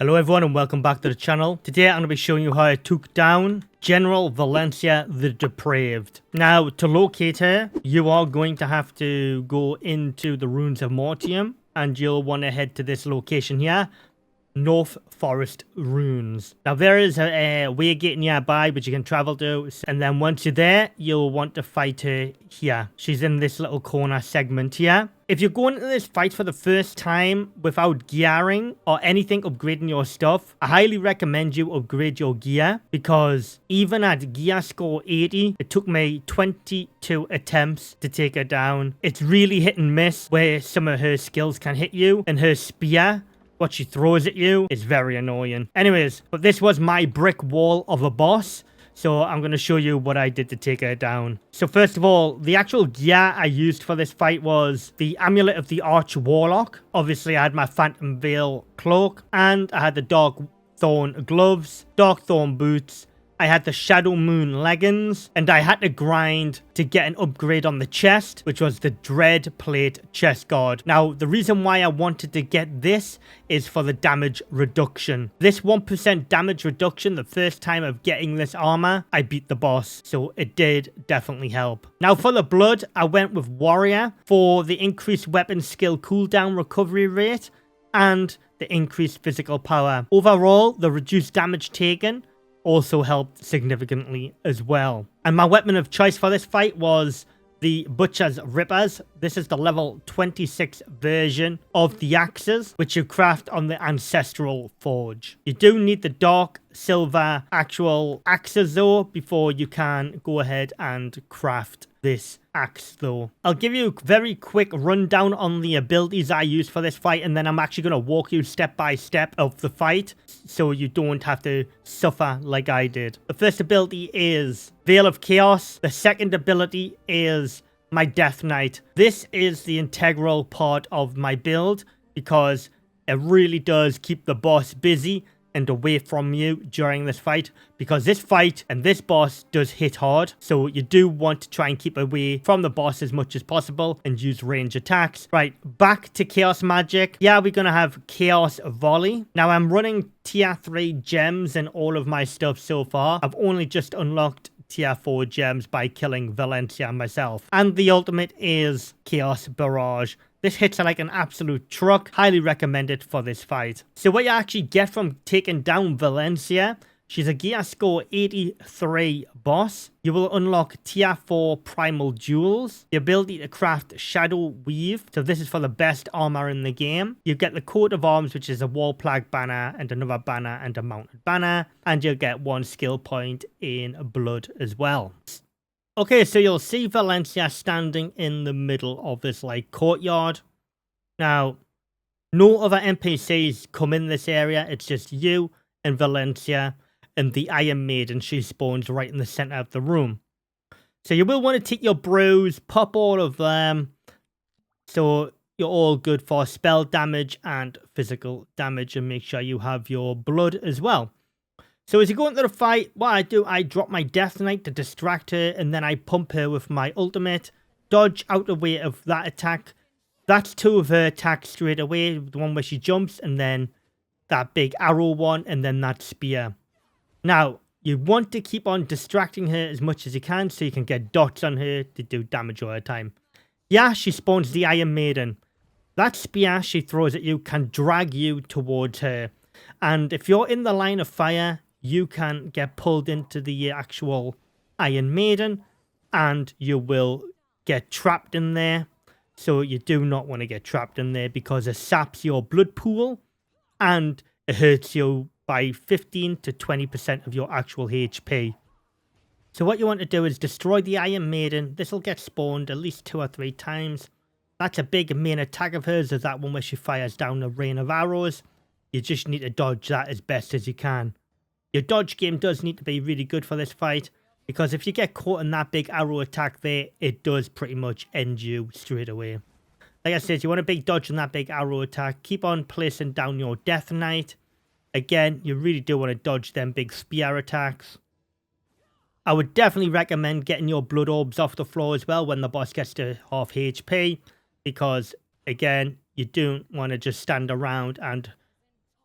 Hello everyone and welcome back to the channel. Today I'm going to be showing you how I took down General Valencia the Depraved. Now to locate her, you are going to have to go into the ruins of Mortium and you'll want to head to this location here. North Forest Ruins. Now there is a way gate nearby which you can travel to, and then once you're there you'll want to fight her here. She's in this little corner segment here. If you're going into this fight for the first time without gearing or anything upgrading your stuff, I highly recommend you upgrade your gear, because even at gear score 80 it took me 22 attempts to take her down. It's really hit and miss where some of her skills can hit you, and her spear, what she throws at you, is very annoying. Anyways, but this was my brick wall of a boss, so I'm going to show you what I did to take her down. So first of all, the actual gear I used for this fight was the Amulet of the Arch Warlock. Obviously, I had my Phantom Veil cloak, and I had the Dark Thorn gloves, Dark Thorn boots, I had the Shadow Moon leggings, and I had to grind to get an upgrade on the chest, which was the Dread Plate chest guard. Now, the reason why I wanted to get this is for the damage reduction. This 1% damage reduction, the first time of getting this armor, I beat the boss, so it did definitely help. Now, for the blood, I went with Warrior for the increased weapon skill cooldown recovery rate and the increased physical power. Overall, the reduced damage taken also helped significantly as well. And my weapon of choice for this fight was the Butcher's Rippers. This is the level 26 version of the axes, which you craft on the Ancestral Forge. You do need the dark silver actual axes though before you can go ahead and craft this axe though. I'll give you a very quick rundown on the abilities I used for this fight, and then I'm actually going to walk you step by step of the fight so you don't have to suffer like I did. The first ability is Veil of Chaos. The second ability is my Death Knight. This is the integral part of my build because it really does keep the boss busy and away from you during this fight, because this fight and this boss does hit hard, so you do want to try and keep away from the boss as much as possible and use range attacks. Right, back to Chaos Magic. Yeah, we're gonna have Chaos Volley. Now I'm running tier 3 gems and all of my stuff so far. I've only just unlocked tier 4 gems by killing Valencia myself, and the ultimate is Chaos Barrage. This hits like an absolute truck. Highly recommended for this fight. So what you actually get from taking down Valencia, she's a gear score 83 boss. You will unlock tier 4 primal jewels, the ability to craft Shadow Weave, so this is for the best armor in the game. You get the coat of arms, which is a wall plague banner and another banner and a mounted banner, and you'll get 1 skill point in blood as well. Okay, so you'll see Valencia standing in the middle of this like courtyard. Now, no other NPCs come in this area. It's just you and Valencia and the Iron Maiden. She spawns right in the center of the room. So you will want to take your brews, pop all of them, so you're all good for spell damage and physical damage, and make sure you have your blood as well. So as you go into the fight, what I do, I drop my Death Knight to distract her, and then I pump her with my ultimate, dodge out the way of that attack. That's 2 of her attacks straight away, the one where she jumps, and then that big arrow one, and then that spear. Now, you want to keep on distracting her as much as you can so you can get dots on her to do damage all the time. Yeah, she spawns the Iron Maiden. That spear she throws at you can drag you towards her. And if you're in the line of fire, you can get pulled into the actual Iron Maiden and you will get trapped in there. So you do not want to get trapped in there because it saps your blood pool and it hurts you by 15 to 20% of your actual HP. So what you want to do is destroy the Iron Maiden. This will get spawned at least 2 or 3 times. That's a big main attack of hers, is that one where she fires down a rain of arrows. You just need to dodge that as best as you can. Your dodge game does need to be really good for this fight, because if you get caught in that big arrow attack there, it does pretty much end you straight away. Like I said, you want a big dodge on that big arrow attack. Keep on placing down your Death Knight. Again, you really do want to dodge them big spear attacks. I would definitely recommend getting your blood orbs off the floor as well when the boss gets to half HP, because again, you don't want to just stand around and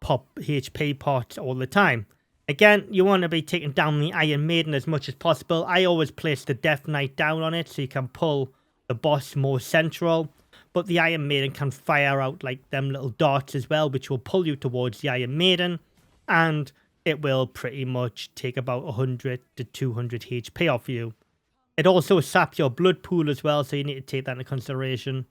pop HP pots all the time. Again, you want to be taking down the Iron Maiden as much as possible. I always place the Death Knight down on it so you can pull the boss more central. But the Iron Maiden can fire out like them little darts as well, which will pull you towards the Iron Maiden. And it will pretty much take about 100 to 200 HP off you. It also saps your blood pool as well, so you need to take that into consideration.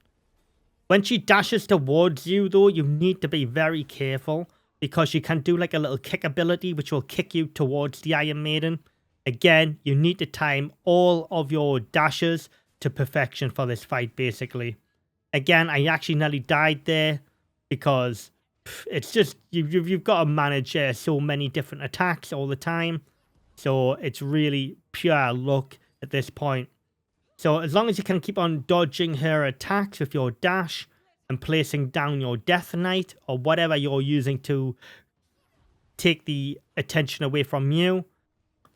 When she dashes towards you, though, you need to be very careful, because she can do like a little kick ability, which will kick you towards the Iron Maiden. Again, you need to time all of your dashes to perfection for this fight, basically. Again, I actually nearly died there, because it's just, you've got to manage so many different attacks all the time. So it's really pure luck at this point. So as long as you can keep on dodging her attacks with your dash and placing down your Death Knight or whatever you're using to take the attention away from you.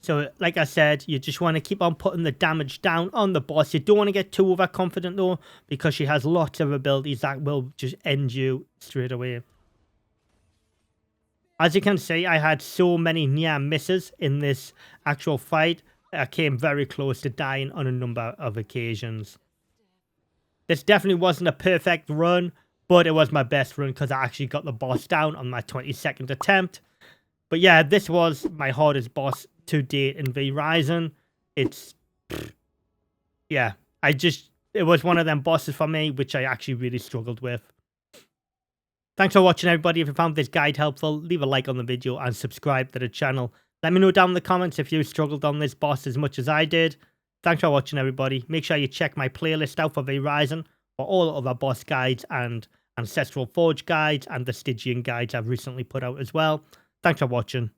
So like I said, you just want to keep on putting the damage down on the boss. You don't want to get too overconfident though, because she has lots of abilities that will just end you straight away. As you can see, I had so many near misses in this actual fight. I came very close to dying on a number of occasions. This definitely wasn't a perfect run, but it was my best run because I actually got the boss down on my 22nd attempt. But yeah, this was my hardest boss to date in V-Rising. It's, yeah, it was one of them bosses for me, which I actually really struggled with. Thanks for watching, everybody. If you found this guide helpful, leave a like on the video and subscribe to the channel. Let me know down in the comments if you struggled on this boss as much as I did. Thanks for watching, everybody. Make sure you check my playlist out for V-Rising for all other boss guides and Ancestral Forge guides and the Stygian guides I've recently put out as well. Thanks for watching.